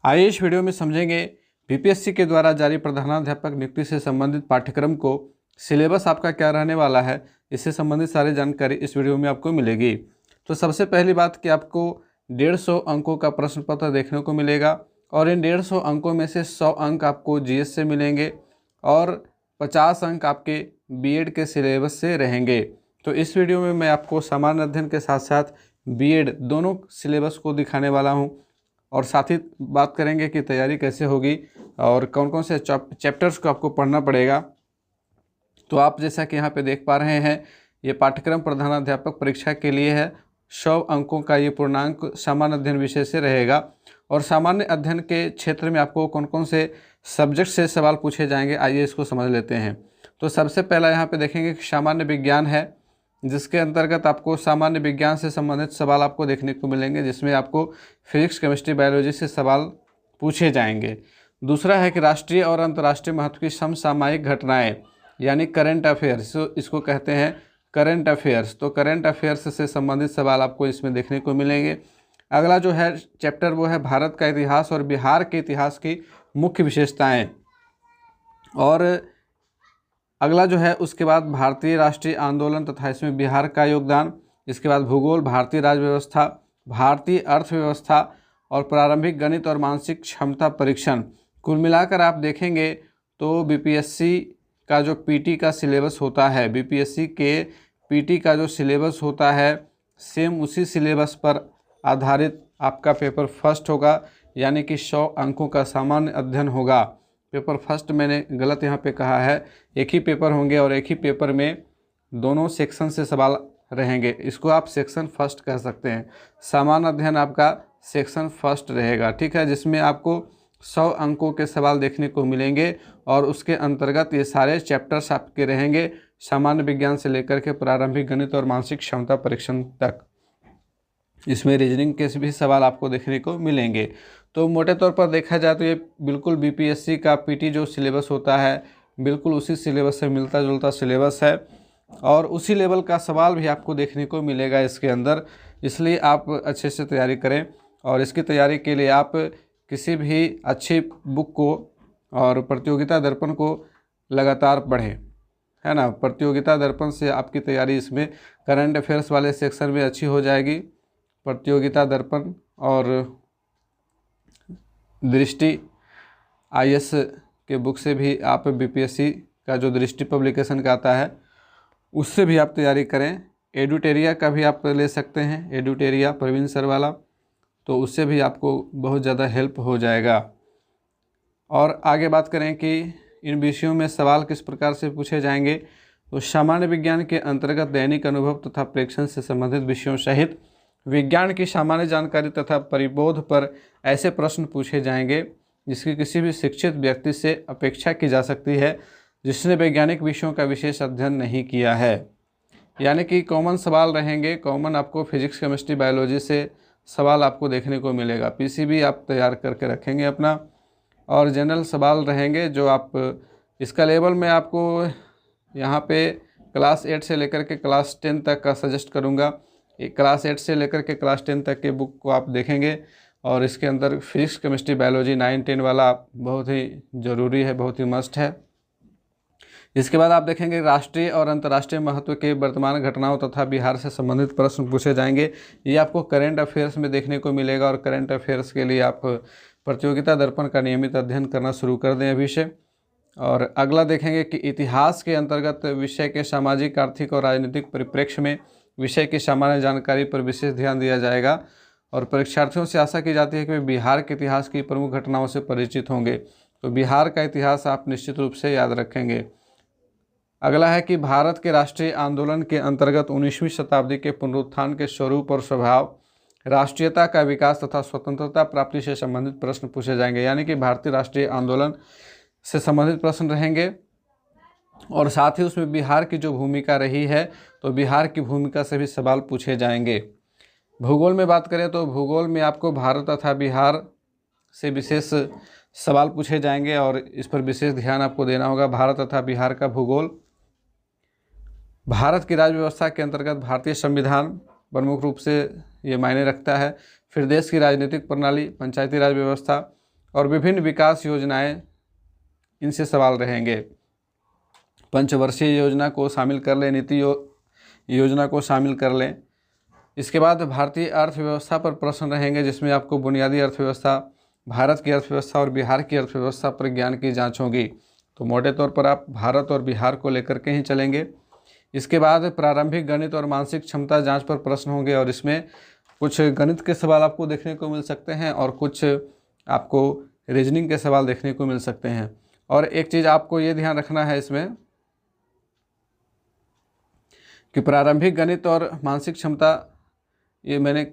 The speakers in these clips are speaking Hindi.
आइए इस वीडियो में समझेंगे बीपीएससी के द्वारा जारी प्रधानाध्यापक नियुक्ति से संबंधित पाठ्यक्रम को सिलेबस आपका क्या रहने वाला है। इससे संबंधित सारी जानकारी इस वीडियो में आपको मिलेगी। तो सबसे पहली बात कि आपको 150 अंकों का प्रश्न पत्र देखने को मिलेगा और इन 150 अंकों में से 100 अंक आपको जीएस से मिलेंगे और 50 अंक आपके बीएड के सिलेबस से रहेंगे। तो इस वीडियो में मैं आपको सामान्य अध्ययन के साथ साथ बीएड दोनों सिलेबस को दिखाने वाला हूं और साथ ही बात करेंगे कि तैयारी कैसे होगी और कौन कौन से चैप्टर्स को आपको पढ़ना पड़ेगा। तो आप जैसा कि यहाँ पे देख पा रहे हैं, ये पाठ्यक्रम प्रधानाध्यापक परीक्षा के लिए है। 100 अंकों का ये पूर्णांक सामान्य अध्ययन विषय से रहेगा और सामान्य अध्ययन के क्षेत्र में आपको कौन कौन से सब्जेक्ट से सवाल पूछे जाएंगे, आइए इसको समझ लेते हैं। तो सबसे पहला यहाँ पे देखेंगे कि सामान्य विज्ञान है, जिसके अंतर्गत आपको सामान्य विज्ञान से संबंधित सवाल आपको देखने को मिलेंगे, जिसमें आपको फिजिक्स, केमिस्ट्री, बायोलॉजी से सवाल पूछे जाएंगे। दूसरा है कि राष्ट्रीय और अंतर्राष्ट्रीय महत्व की समसामयिक घटनाएं यानी करंट अफेयर्स, इसको कहते हैं करंट अफेयर्स। तो करंट अफेयर्स से संबंधित सवाल आपको इसमें देखने को मिलेंगे। अगला जो है चैप्टर वो है भारत का इतिहास और बिहार के इतिहास की मुख्य विशेषताएं। और अगला जो है उसके बाद भारतीय राष्ट्रीय आंदोलन तथा इसमें बिहार का योगदान। इसके बाद भूगोल, भारतीय राज्य व्यवस्था, भारतीय अर्थव्यवस्था और प्रारंभिक गणित और मानसिक क्षमता परीक्षण। कुल मिलाकर आप देखेंगे तो बीपीएससी का जो पीटी का सिलेबस होता है, बीपीएससी के पीटी का जो सिलेबस होता है, सेम उसी सिलेबस पर आधारित आपका पेपर फर्स्ट होगा, यानी कि 100 अंकों का सामान्य अध्ययन होगा। पेपर फर्स्ट मैंने गलत यहाँ पे कहा है, एक ही पेपर होंगे और एक ही पेपर में दोनों सेक्शन से सवाल रहेंगे। इसको आप सेक्शन फर्स्ट कह सकते हैं। सामान्य अध्ययन आपका सेक्शन फर्स्ट रहेगा, ठीक है, जिसमें आपको 100 अंकों के सवाल देखने को मिलेंगे और उसके अंतर्गत ये सारे चैप्टर्स आपके रहेंगे, सामान्य विज्ञान से लेकर के प्रारंभिक गणित और मानसिक क्षमता परीक्षण तक। इसमें रीजनिंग के भी सवाल आपको देखने को मिलेंगे। तो मोटे तौर पर देखा जाए तो ये बिल्कुल बीपीएससी का पीटी जो सिलेबस होता है, बिल्कुल उसी सिलेबस से मिलता जुलता सिलेबस है और उसी लेवल का सवाल भी आपको देखने को मिलेगा इसके अंदर। इसलिए आप अच्छे से तैयारी करें और इसकी तैयारी के लिए आप किसी भी अच्छी बुक को और प्रतियोगिता दर्पण को लगातार पढ़ें, है ना। प्रतियोगिता दर्पण से आपकी तैयारी इसमें करंट अफेयर्स वाले सेक्शन में अच्छी हो जाएगी। प्रतियोगिता दर्पण और दृष्टि आईएएस के बुक से भी आप बीपीएससी का जो दृष्टि पब्लिकेशन का आता है उससे भी आप तैयारी करें। एडुटेरिया का भी आप ले सकते हैं, एडुटेरिया प्रवीण सर वाला, तो उससे भी आपको बहुत ज़्यादा हेल्प हो जाएगा। और आगे बात करें कि इन विषयों में सवाल किस प्रकार से पूछे जाएंगे, तो सामान्य विज्ञान के अंतर्गत दैनिक अनुभव तथा प्रेक्षण से संबंधित विषयों सहित विज्ञान की सामान्य जानकारी तथा परिबोध पर ऐसे प्रश्न पूछे जाएंगे जिसकी किसी भी शिक्षित व्यक्ति से अपेक्षा की जा सकती है जिसने वैज्ञानिक विषयों का विशेष अध्ययन नहीं किया है। यानी कि कॉमन सवाल रहेंगे, कॉमन आपको फिजिक्स, केमिस्ट्री, बायोलॉजी से सवाल आपको देखने को मिलेगा। पीसीबी आप तैयार करके रखेंगे अपना, और जनरल सवाल रहेंगे जो आप इसका लेवल में आपको यहाँ पे क्लास 8 से लेकर के क्लास 10 तक का सजेस्ट करूँगा। क्लास 8 से लेकर के क्लास 10 तक के बुक को आप देखेंगे और इसके अंदर फिजिक्स, केमिस्ट्री, बायोलॉजी 9, 10 वाला बहुत ही ज़रूरी है, बहुत ही मस्ट है। इसके बाद आप देखेंगे राष्ट्रीय और अंतर्राष्ट्रीय महत्व के वर्तमान घटनाओं तथा बिहार से संबंधित प्रश्न पूछे जाएंगे। ये आपको करंट अफेयर्स में देखने को मिलेगा और करंट अफेयर्स के लिए आप प्रतियोगिता दर्पण का नियमित अध्ययन करना शुरू कर दें अभी से। और अगला देखेंगे कि इतिहास के अंतर्गत विषय के सामाजिक, आर्थिक और राजनीतिक परिप्रेक्ष्य में विषय की सामान्य जानकारी पर विशेष ध्यान दिया जाएगा और परीक्षार्थियों से आशा की जाती है कि वे बिहार के इतिहास की प्रमुख घटनाओं से परिचित होंगे। तो बिहार का इतिहास आप निश्चित रूप से याद रखेंगे। अगला है कि भारत के राष्ट्रीय आंदोलन के अंतर्गत 19वीं शताब्दी के पुनरुत्थान के स्वरूप और स्वभाव, राष्ट्रीयता का विकास तथा स्वतंत्रता प्राप्ति से संबंधित प्रश्न पूछे जाएंगे। यानी कि भारतीय राष्ट्रीय आंदोलन से संबंधित प्रश्न रहेंगे और साथ ही उसमें बिहार की जो भूमिका रही है, तो बिहार की भूमिका से भी सवाल पूछे जाएंगे। भूगोल में बात करें तो भूगोल में आपको भारत तथा बिहार से विशेष सवाल पूछे जाएंगे और इस पर विशेष ध्यान आपको देना होगा। भारत तथा बिहार का भूगोल, भारत की राज्य व्यवस्था के अंतर्गत भारतीय संविधान प्रमुख रूप से ये मायने रखता है। फिर देश की राजनीतिक प्रणाली, पंचायती राज व्यवस्था, और विभिन्न विकास योजनाएं, इनसे सवाल रहेंगे। पंचवर्षीय योजना को शामिल कर लें, नीति योजना को शामिल कर लें। इसके बाद भारतीय अर्थव्यवस्था पर प्रश्न रहेंगे, जिसमें आपको बुनियादी अर्थव्यवस्था, भारत की अर्थव्यवस्था और बिहार की अर्थव्यवस्था पर ज्ञान की जांच होगी। तो मोटे तौर पर आप भारत और बिहार को लेकर के ही चलेंगे। इसके बाद प्रारंभिक गणित और मानसिक क्षमता जांच पर प्रश्न होंगे, और इसमें कुछ गणित के सवाल आपको देखने को मिल सकते हैं और कुछ आपको रीजनिंग के सवाल देखने को मिल सकते हैं। और एक चीज़ आपको ये ध्यान रखना है इसमें कि प्रारंभिक गणित और मानसिक क्षमता, ये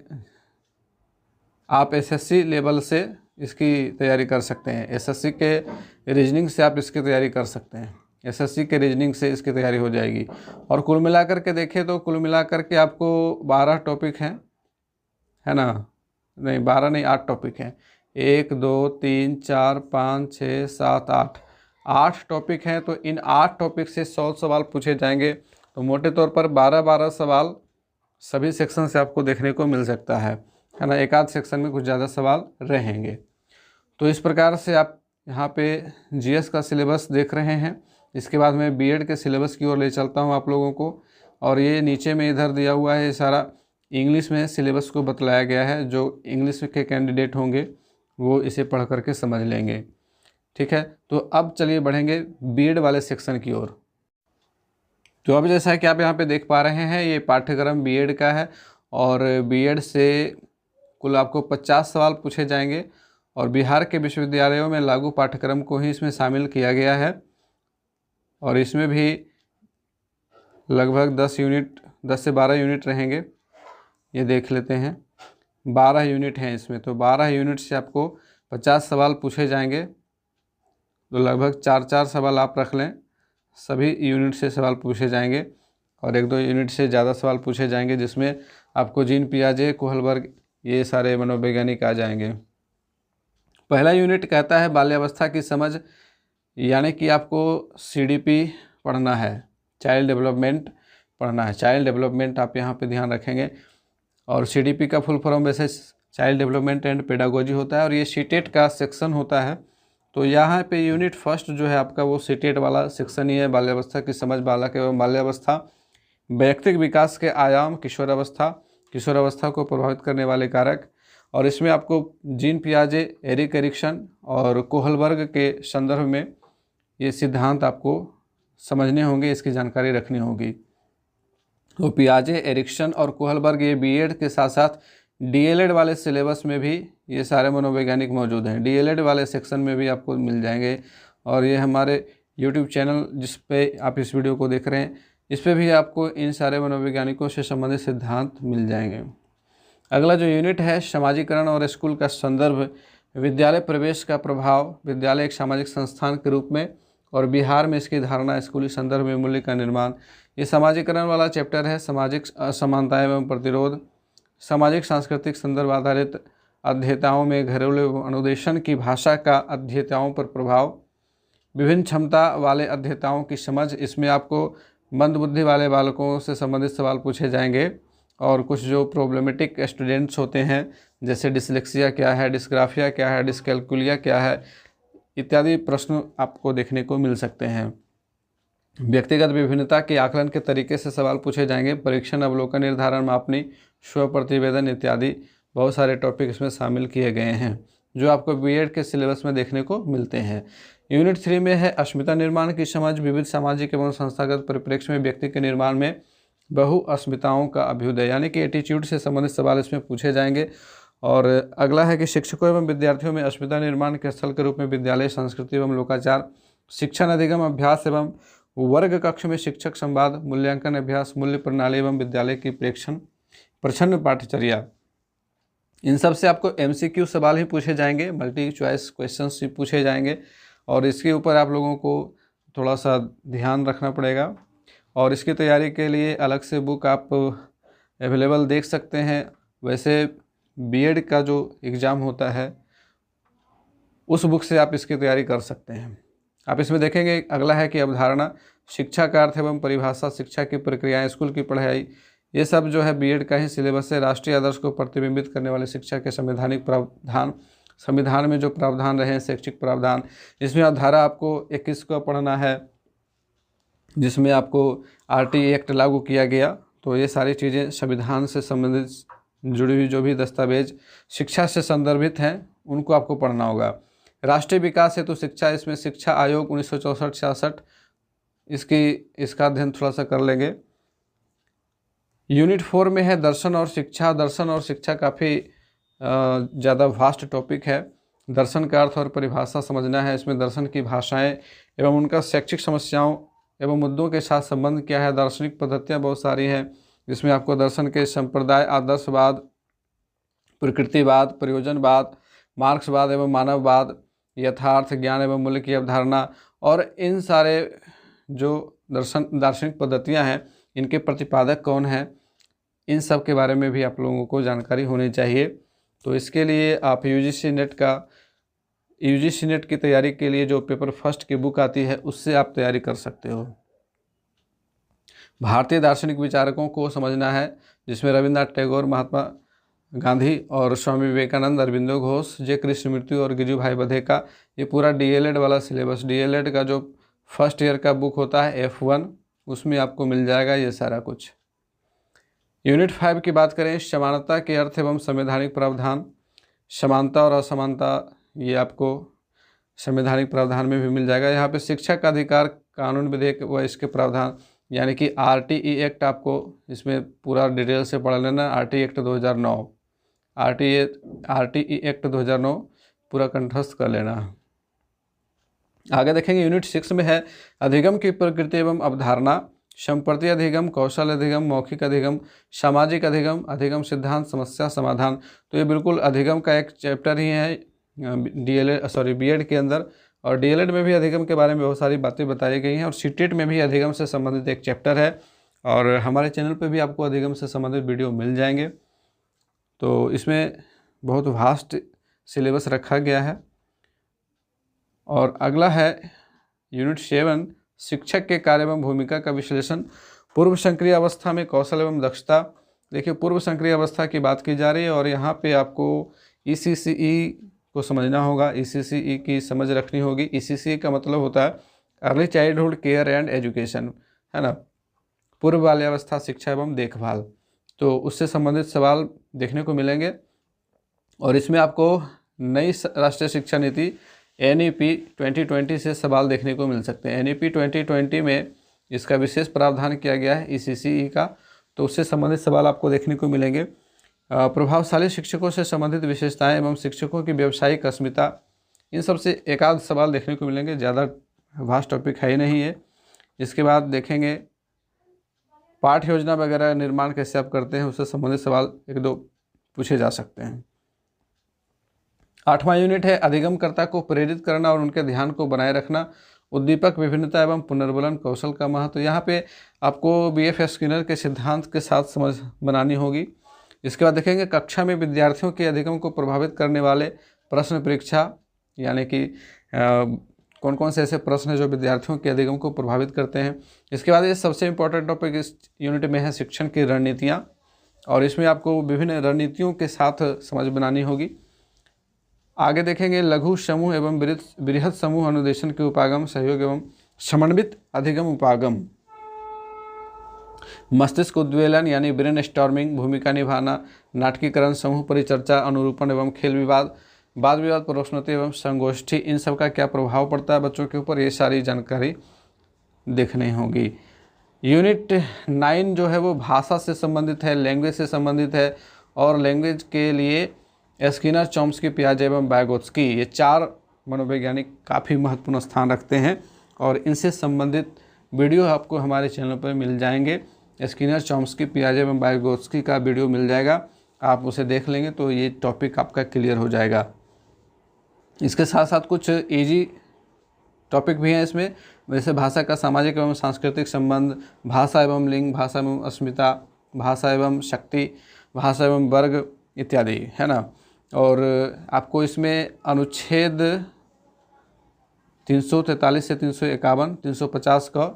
आप एसएससी लेवल से इसकी तैयारी कर सकते हैं। एसएससी के रीजनिंग से आप इसकी तैयारी कर सकते हैं। एसएससी के रीजनिंग से इसकी तैयारी हो जाएगी। और कुल मिलाकर के देखें तो कुल मिलाकर के आपको 12 टॉपिक हैं, है ना? नहीं 12 नहीं, 8 टॉपिक हैं। 1 2 3 4 5 6 7 8 टॉपिक हैं। तो इन 8 टॉपिक से 100 सवाल पूछे जाएंगे। तो मोटे तौर पर 12 सवाल सभी सेक्शन से आपको देखने को मिल सकता है ना? एक आध सेक्शन में कुछ ज़्यादा सवाल रहेंगे। तो इस प्रकार से आप यहाँ पे जीएस का सिलेबस देख रहे हैं। इसके बाद मैं बीएड के सिलेबस की ओर ले चलता हूँ आप लोगों को। और ये नीचे में इधर दिया हुआ है, ये सारा इंग्लिश में सिलेबस को बतलाया गया है। जो इंग्लिश के कैंडिडेट होंगे वो इसे पढ़ करके समझ लेंगे, ठीक है? तो अब चलिए बढ़ेंगे बीएड वाले सेक्शन की ओर। तो अब जैसा कि आप यहाँ पे देख पा रहे हैं, ये पाठ्यक्रम बीएड का है और बीएड से कुल आपको 50 सवाल पूछे जाएंगे। और बिहार के विश्वविद्यालयों में लागू पाठ्यक्रम को ही इसमें शामिल किया गया है। और इसमें भी लगभग 10 से 12 यूनिट रहेंगे। ये देख लेते हैं, 12 यूनिट हैं इसमें। तो 12 यूनिट से आपको 50 सवाल पूछे जाएंगे। तो लगभग 4 सवाल आप रख लें, सभी यूनिट से सवाल पूछे जाएंगे। और 1-2 यूनिट से ज़्यादा सवाल पूछे जाएंगे, जिसमें आपको जीन पियाजे, कोहलबर्ग, ये सारे मनोवैज्ञानिक आ जाएंगे। पहला यूनिट कहता है बाल्यावस्था की समझ, यानी कि आपको सीडीपी पढ़ना है, चाइल्ड डेवलपमेंट पढ़ना है। चाइल्ड डेवलपमेंट आप यहाँ पे ध्यान रखेंगे। और सीडीपी का फुल फॉर्म वैसे चाइल्ड डेवलपमेंट एंड पेडागोजी होता है, और ये सीटेट का सेक्शन होता है। तो यहाँ पे यूनिट फर्स्ट जो है आपका वो सीटेट वाला सेक्शन ही है। बाल्यावस्था की समझ, बालक एवं बाल्यावस्था, व्यक्तिगत विकास के आयाम, किशोरावस्था को प्रभावित करने वाले कारक। और इसमें आपको जीन पियाजे, एरिक एरिक्सन और कोहलबर्ग के संदर्भ में ये सिद्धांत आपको समझने होंगे, इसकी जानकारी रखनी होगी। तो पियाजे, एरिक्सन और कोहलबर्ग ये बीएड के साथ साथ डीएलएड वाले सिलेबस में भी ये सारे मनोवैज्ञानिक मौजूद हैं। डीएलएड वाले सेक्शन में भी आपको मिल जाएंगे। और ये हमारे यूट्यूब चैनल जिस पे आप इस वीडियो को देख रहे हैं, इस पे भी आपको इन सारे मनोवैज्ञानिकों से संबंधित सिद्धांत मिल जाएंगे। अगला जो यूनिट है समाजीकरण और स्कूल का संदर्भ, विद्यालय प्रवेश का प्रभाव, विद्यालय एक सामाजिक संस्थान के रूप में और बिहार में इसकी धारणा, स्कूली संदर्भ में मूल्य का निर्माण। ये समाजीकरण वाला चैप्टर है। सामाजिक असमानताएं एवं प्रतिरोध, सामाजिक सांस्कृतिक संदर्भ आधारित अध्येताओं में घरेलू अनुदेशन की भाषा का अध्येताओं पर प्रभाव, विभिन्न क्षमता वाले अध्येताओं की समझ। इसमें आपको मंदबुद्धि वाले बालकों से संबंधित सवाल पूछे जाएंगे। और कुछ जो प्रॉब्लमेटिक स्टूडेंट्स होते हैं, जैसे डिसलेक्सिया क्या है, डिस्ग्राफिया क्या है, डिस्कैल्कुलिया क्या है, इत्यादि प्रश्न आपको देखने को मिल सकते हैं। व्यक्तिगत विभिन्नता के आकलन के तरीके से सवाल पूछे जाएंगे। परीक्षण, अवलोकन, निर्धारण, मापनी, स्व प्रतिवेदन इत्यादि बहुत सारे टॉपिक इसमें शामिल किए गए हैं, जो आपको बीएड के सिलेबस में देखने को मिलते हैं। यूनिट 3 में है अस्मिता निर्माण की समझ, विविध सामाजिक एवं संस्थागत परिप्रेक्ष्य में व्यक्ति के निर्माण में बहु अस्मिताओं का अभ्युदय, यानी कि एटीट्यूड से संबंधित सवाल इसमें पूछे जाएंगे। और अगला है कि शिक्षकों एवं विद्यार्थियों में अस्मिता निर्माण के स्थल के रूप में विद्यालय संस्कृति एवं लोकाचार, शिक्षण अधिगम अभ्यास एवं वर्ग कक्ष में शिक्षक संवाद, मूल्यांकन अभ्यास, मूल्य प्रणाली एवं विद्यालय की प्रच्छन्न पाठचर्या। इन सब से आपको एमसीक्यू सवाल ही पूछे जाएंगे, मल्टी चॉइस क्वेश्चंस ही पूछे जाएंगे। और इसके ऊपर आप लोगों को थोड़ा सा ध्यान रखना पड़ेगा। और इसकी तैयारी के लिए अलग से बुक आप अवेलेबल देख सकते हैं। वैसे बीएड का जो एग्ज़ाम होता है उस बुक से आप इसकी तैयारी कर सकते हैं। आप इसमें देखेंगे अगला है कि अवधारणा, शिक्षा का अर्थ एवं परिभाषा, शिक्षा की प्रक्रियाएं, स्कूल की पढ़ाई, ये सब जो है बीएड का ही सिलेबस है। राष्ट्रीय आदर्श को प्रतिबिंबित करने वाले शिक्षा के संवैधानिक प्रावधान, संविधान में जो प्रावधान रहे हैं शैक्षिक प्रावधान, इसमें आप धारा आपको 21 को पढ़ना है, जिसमें आपको आरटीई एक्ट लागू किया गया। तो ये सारी चीज़ें संविधान से संबंधित जुड़ी हुई जो भी दस्तावेज शिक्षा से संदर्भित हैं उनको आपको पढ़ना होगा। राष्ट्रीय विकास हेतु शिक्षा, इसमें शिक्षा आयोग 1964-66 इसका अध्ययन थोड़ा सा कर लेंगे। यूनिट 4 में है दर्शन और शिक्षा। दर्शन और शिक्षा काफ़ी ज़्यादा वास्ट टॉपिक है। दर्शन का अर्थ और परिभाषा समझना है, इसमें दर्शन की भाषाएं एवं उनका शैक्षिक समस्याओं एवं मुद्दों के साथ संबंध क्या है। दार्शनिक पद्धतियां बहुत सारी हैं, जिसमें आपको दर्शन के संप्रदाय, आदर्शवाद, प्रकृतिवाद, प्रयोजनवाद, मार्क्सवाद एवं मानववाद, यथार्थ, ज्ञान एवं मूल्य की अवधारणा और इन सारे जो दार्शनिक पद्धतियां हैं इनके प्रतिपादक कौन है, इन सब के बारे में भी आप लोगों को जानकारी होनी चाहिए। तो इसके लिए आप यूजीसी नेट की तैयारी के लिए जो पेपर फर्स्ट की बुक आती है उससे आप तैयारी कर सकते हो। भारतीय दार्शनिक विचारकों को समझना है, जिसमें रविन्द्रनाथ टैगोर, महात्मा गांधी और स्वामी विवेकानंद, अरविंदो घोष, जे कृष्णमूर्ति और गिजू भाई बधेका। ये पूरा डीएलएड वाला सिलेबस, डीएलएड का जो फर्स्ट ईयर का बुक होता है F1, उसमें आपको मिल जाएगा ये सारा कुछ। यूनिट 5 की बात करें, समानता के अर्थ एवं संवैधानिक प्रावधान। समानता और असमानता ये आपको संवैधानिक प्रावधान में भी मिल जाएगा। यहाँ पे शिक्षा का अधिकार कानून विधेयक व इसके प्रावधान यानी कि आरटीई एक्ट आपको इसमें पूरा डिटेल से पढ़ लेना। आरटीई एक्ट 2009, आरटीई एक्ट 2009 पूरा कंठस्थ कर लेना। आगे देखेंगे यूनिट 6 में है अधिगम की प्रकृति एवं अवधारणा। संप्रति अधिगम, कौशल अधिगम, मौखिक अधिगम, सामाजिक अधिगम, अधिगम सिद्धांत, समस्या समाधान। तो ये बिल्कुल अधिगम का एक चैप्टर ही है बीएड के अंदर, और डीएलएड में भी अधिगम के बारे में बहुत सारी बातें बताई गई हैं, और सीटेट में भी अधिगम से संबंधित एक चैप्टर है, और हमारे चैनल पे भी आपको अधिगम से संबंधित वीडियो मिल जाएंगे। तो इसमें बहुत वास्ट सिलेबस रखा गया है। और अगला है यूनिट 7, शिक्षक के कार्य एवं भूमिका का विश्लेषण। पूर्व संक्रिय अवस्था में कौशल एवं दक्षता। देखिए, पूर्व संक्रिय अवस्था की बात की जा रही है, और यहाँ पे आपको ECCE को समझना होगा, ECCE की समझ रखनी होगी। ECCE का मतलब होता है early childhood care and education, है ना, पूर्व बाल्यावस्था शिक्षा एवं देखभाल। तो उससे संबंधित सवाल देखने को मिलेंगे, और इसमें आपको नई राष्ट्रीय शिक्षा नीति NEP 2020 से सवाल देखने को मिल सकते हैं। NEP 2020 में इसका विशेष प्रावधान किया गया है ECCE का, तो उससे संबंधित सवाल आपको देखने को मिलेंगे। प्रभावशाली शिक्षकों से संबंधित विशेषताएं एवं शिक्षकों की व्यावसायिक अस्मिता, इन सब से एक आध सवाल देखने को मिलेंगे, ज़्यादा वास्ट टॉपिक है ही नहीं है। इसके बाद देखेंगे पाठ योजना वगैरह निर्माण कैसे आप करते हैं, उससे संबंधित सवाल एक दो पूछे जा सकते हैं। 8वां यूनिट है अधिगमकर्ता को प्रेरित करना और उनके ध्यान को बनाए रखना। उद्दीपक, विभिन्नता एवं पुनर्बलन कौशल का महत्व। यहाँ पे आपको BF स्किनर के सिद्धांत के साथ समझ बनानी होगी। इसके बाद देखेंगे कक्षा में विद्यार्थियों के अधिगम को प्रभावित करने वाले प्रश्न परीक्षा, यानी कि कौन कौन से ऐसे प्रश्न हैं जो विद्यार्थियों के अधिगम को प्रभावित करते हैं। इसके बाद ये सबसे इम्पोर्टेंट टॉपिक इस यूनिट में है शिक्षण की रणनीतियाँ, और इसमें आपको विभिन्न रणनीतियों के साथ समझ बनानी होगी। आगे देखेंगे लघु समूह एवं बृहद समूह अनुदेशन के उपागम, सहयोग एवं समन्वित अधिगम उपागम। मस्तिष्क उद्वेलन यानी ब्रेन स्टॉर्मिंग, भूमिका निभाना, नाटकीकरण, समूह परिचर्चा, अनुरूपण एवं खेल विवाद, वाद विवाद, प्रश्नोत्तरी एवं संगोष्ठी, इन सब का क्या प्रभाव पड़ता है बच्चों के ऊपर, ये सारी जानकारी देखनी होगी। यूनिट 9 जो है वो भाषा से संबंधित है, लैंग्वेज से संबंधित है, और लैंग्वेज के लिए स्किनर, चॉम्स्की, पियाजे एवं वाइगोत्स्की, ये 4 मनोवैज्ञानिक काफ़ी महत्वपूर्ण स्थान रखते हैं, और इनसे संबंधित वीडियो आपको हमारे चैनल पर मिल जाएंगे। स्किनर, चॉम्स्की, पियाजे एवं वाइगोत्स्की का वीडियो मिल जाएगा, आप उसे देख लेंगे तो ये टॉपिक आपका क्लियर हो जाएगा। इसके साथ साथ कुछ इजी टॉपिक भी हैं इसमें, जैसे भाषा का सामाजिक एवं सांस्कृतिक संबंध, भाषा एवं लिंग, भाषा एवं अस्मिता, भाषा एवं शक्ति, भाषा एवं वर्ग इत्यादि, है ना। और आपको इसमें अनुच्छेद 343 से 351, 350 का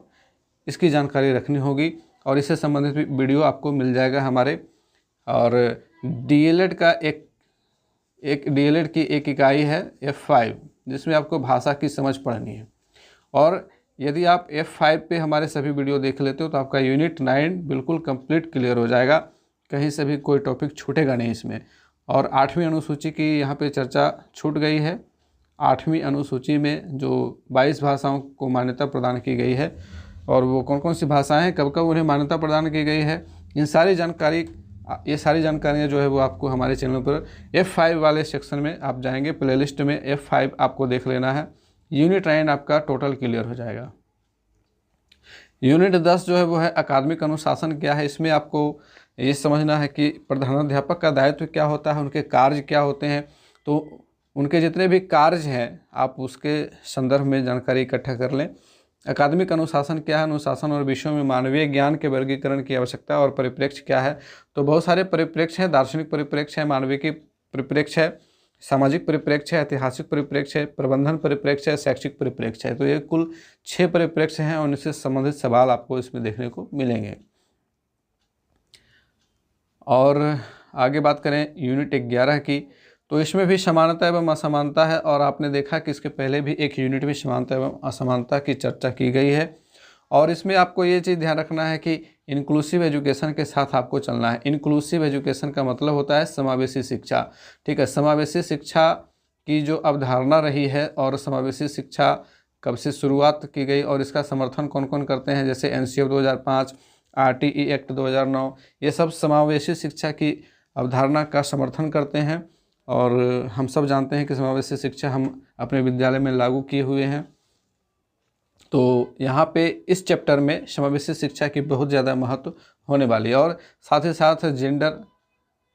इसकी जानकारी रखनी होगी, और इससे संबंधित भी वीडियो आपको मिल जाएगा हमारे। और डीएलएड का एक एक डीएलएड की एक इकाई है F5, जिसमें आपको भाषा की समझ पढ़नी है। और यदि आप F5 पे हमारे सभी वीडियो देख लेते हो तो आपका यूनिट 9 बिल्कुल कंप्लीट क्लियर हो जाएगा, कहीं से भी कोई टॉपिक छूटेगा नहीं इसमें। और 8वीं अनुसूची की यहाँ पे चर्चा छूट गई है। 8वीं अनुसूची में जो 22 भाषाओं को मान्यता प्रदान की गई है, और वो कौन कौन सी भाषाएं हैं, कब कब उन्हें मान्यता प्रदान की गई है, ये सारी जानकारियाँ जो है वो आपको हमारे चैनल पर F5 वाले सेक्शन में आप जाएंगे, प्लेलिस्ट में F5 आपको देख लेना है। यूनिट 9 आपका टोटल क्लियर हो जाएगा। यूनिट 10 जो है वो है अकादमिक अनुशासन क्या है। इसमें आपको ये समझना है कि प्रधानाध्यापक का दायित्व क्या होता है, उनके कार्य क्या होते हैं। तो उनके जितने भी कार्य हैं आप उसके संदर्भ में जानकारी इकट्ठा कर लें। अकादमिक अनुशासन क्या है, अनुशासन और विषयों में मानवीय ज्ञान के वर्गीकरण की आवश्यकता और परिप्रेक्ष्य क्या है। तो बहुत सारे परिप्रेक्ष्य हैं, दार्शनिक परिप्रेक्ष्य है, मानविकी परिप्रेक्ष्य है, सामाजिक परिप्रेक्ष्य है, ऐतिहासिक परिप्रेक्ष्य है, प्रबंधन परिप्रेक्ष्य है, शैक्षिक परिप्रेक्ष्य है। तो ये कुल 6 परिप्रेक्ष्य हैं और उनसे संबंधित सवाल आपको इसमें देखने को मिलेंगे। और आगे बात करें यूनिट 11 की, तो इसमें भी समानता एवं असमानता है। और आपने देखा कि इसके पहले भी एक यूनिट में समानता एवं असमानता की चर्चा की गई है। और इसमें आपको ये चीज़ ध्यान रखना है कि इंक्लूसिव एजुकेशन के साथ आपको चलना है। इंक्लूसिव एजुकेशन का मतलब होता है समावेशी शिक्षा। ठीक है, समावेशी शिक्षा की जो अवधारणा रही है और समावेशी शिक्षा कब से शुरुआत की गई और इसका समर्थन कौन कौन करते हैं, जैसे NCF 2005, RTE एक्ट 2009, ये सब समावेशी शिक्षा की अवधारणा का समर्थन करते हैं। और हम सब जानते हैं कि समावेशी शिक्षा हम अपने विद्यालय में लागू किए हुए हैं। तो यहाँ पे इस चैप्टर में समावेशी शिक्षा की बहुत ज़्यादा महत्व होने वाली है। और साथ ही साथ जेंडर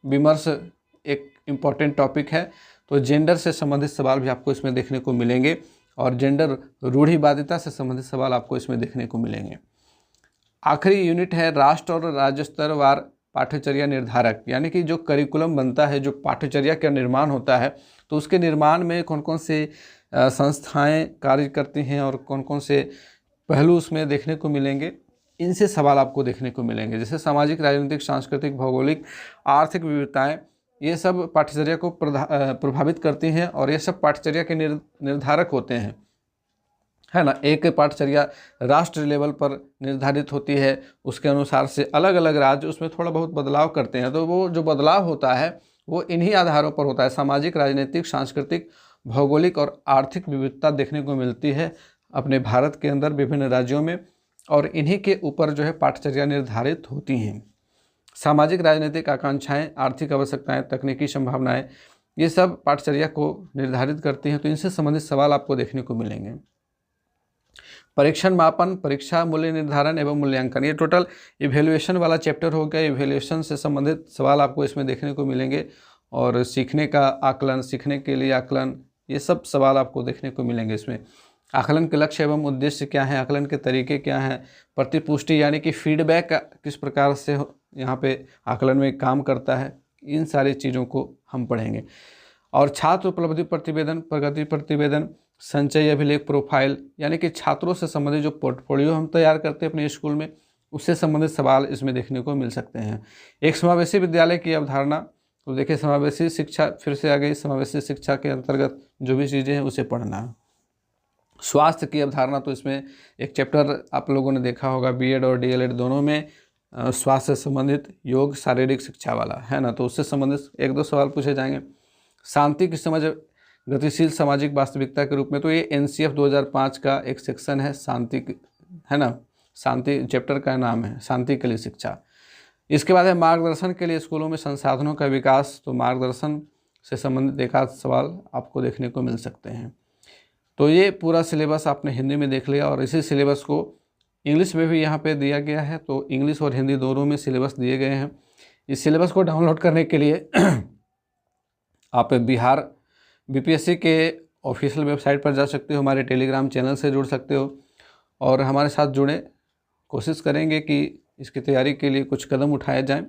विमर्श एक इम्पॉर्टेंट टॉपिक है, तो जेंडर से संबंधित सवाल भी आपको इसमें देखने को मिलेंगे और जेंडर रूढ़िवादिता से संबंधित सवाल आपको इसमें देखने को मिलेंगे। आखिरी यूनिट है राष्ट्र और राज्य स्तर वार पाठ्यचर्या निर्धारक, यानी कि जो करिकुलम बनता है, जो पाठ्यचर्या का निर्माण होता है, तो उसके निर्माण में कौन कौन से संस्थाएं कार्य करती हैं और कौन कौन से पहलू उसमें देखने को मिलेंगे, इनसे सवाल आपको देखने को मिलेंगे। जैसे सामाजिक, राजनीतिक, सांस्कृतिक, भौगोलिक, आर्थिक विविधताएं, ये सब पाठ्यचर्या को प्रभावित करती हैं और ये सब पाठ्यचर्या के निर्धारक होते हैं, है ना। एक पाठ्यचर्या राष्ट्र लेवल पर निर्धारित होती है, उसके अनुसार से अलग अलग राज्य उसमें थोड़ा बहुत बदलाव करते हैं। तो वो जो बदलाव होता है वो इन्हीं आधारों पर होता है। सामाजिक, राजनीतिक, सांस्कृतिक, भौगोलिक और आर्थिक विविधता देखने को मिलती है अपने भारत के अंदर विभिन्न राज्यों में, और इन्हीं के ऊपर जो है पाठ्यचर्या निर्धारित होती हैं। सामाजिक राजनीतिक आकांक्षाएँ, आर्थिक आवश्यकताएँ, तकनीकी संभावनाएँ, ये सब पाठ्यचर्या को निर्धारित करती हैं। तो इनसे संबंधित सवाल आपको देखने को मिलेंगे। परीक्षण मापन, परीक्षा, मूल्य निर्धारण एवं मूल्यांकन, ये टोटल इवेल्युएशन वाला चैप्टर हो गया। इवेल्युएशन से संबंधित सवाल आपको इसमें देखने को मिलेंगे। और सीखने का आकलन, सीखने के लिए आकलन, ये सब सवाल आपको देखने को मिलेंगे इसमें। आकलन के लक्ष्य एवं उद्देश्य क्या है, आकलन के तरीके क्या हैं, प्रतिपुष्टि यानी कि फीडबैक किस प्रकार से यहाँ पे आकलन में काम करता है, इन सारी चीज़ों को हम पढ़ेंगे। और छात्र उपलब्धि प्रतिवेदन, प्रगति प्रतिवेदन, संचय अभिलेख, प्रोफाइल, यानी कि छात्रों से संबंधित जो पोर्टफोलियो हम तैयार करते हैं अपने स्कूल में, उससे संबंधित सवाल इसमें देखने को मिल सकते हैं। एक समावेशी विद्यालय की अवधारणा, तो देखिए समावेशी शिक्षा फिर से आ गई। समावेशी शिक्षा के अंतर्गत जो भी चीज़ें हैं उसे पढ़ना। स्वास्थ्य की अवधारणा, तो इसमें एक चैप्टर आप लोगों ने देखा होगा BEd और DLED दोनों में, स्वास्थ्य से संबंधित योग शारीरिक शिक्षा वाला, है ना। तो उससे संबंधित 1-2 सवाल पूछे जाएंगे। शांति की समझ गतिशील सामाजिक वास्तविकता के रूप में, तो ये NCF 2005 का एक सेक्शन है, शांति, है ना। शांति चैप्टर का नाम है, शांति के लिए शिक्षा। इसके बाद है मार्गदर्शन के लिए स्कूलों में संसाधनों का विकास, तो मार्गदर्शन से संबंधित एक आध सवाल आपको देखने को मिल सकते हैं। तो ये पूरा सिलेबस आपने हिंदी में देख लिया और इसी सिलेबस को इंग्लिश में भी यहाँ पे दिया गया है। तो इंग्लिश और हिंदी दोनों में सिलेबस दिए गए हैं। इस सिलेबस को डाउनलोड करने के लिए आप बिहार BPSC के ऑफिशियल वेबसाइट पर जा सकते हो, हमारे टेलीग्राम चैनल से जुड़ सकते हो और हमारे साथ जुड़े। कोशिश करेंगे कि इसकी तैयारी के लिए कुछ कदम उठाए जाएं।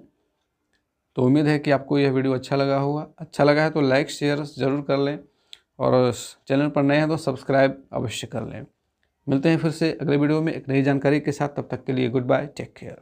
तो उम्मीद है कि आपको यह वीडियो अच्छा लगा होगा। अच्छा लगा है तो लाइक शेयर ज़रूर कर लें और चैनल पर नए हैं तो सब्सक्राइब अवश्य कर लें। मिलते हैं फिर से अगले वीडियो में एक नई जानकारी के साथ। तब तक के लिए गुड बाय, टेक केयर।